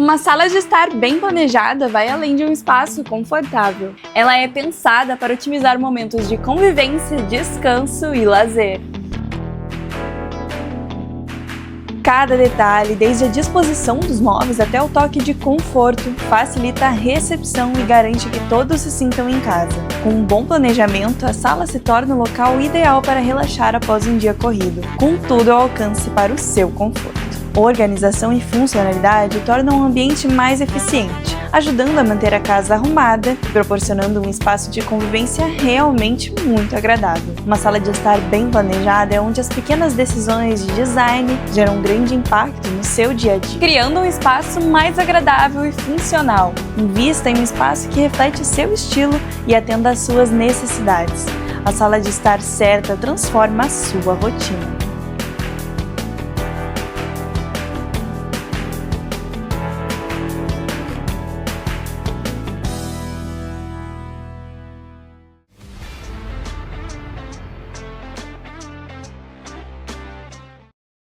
Uma sala de estar bem planejada vai além de um espaço confortável. Ela é pensada para otimizar momentos de convivência, descanso e lazer. Cada detalhe, desde a disposição dos móveis até o toque de conforto, facilita a recepção e garante que todos se sintam em casa. Com um bom planejamento, a sala se torna o local ideal para relaxar após um dia corrido, com tudo ao alcance para o seu conforto. Organização e funcionalidade tornam o ambiente mais eficiente, ajudando a manter a casa arrumada e proporcionando um espaço de convivência realmente muito agradável. Uma sala de estar bem planejada é onde as pequenas decisões de design geram um grande impacto no seu dia a dia, criando um espaço mais agradável e funcional. Invista em um espaço que reflete o seu estilo e atenda às suas necessidades. A sala de estar certa transforma a sua rotina.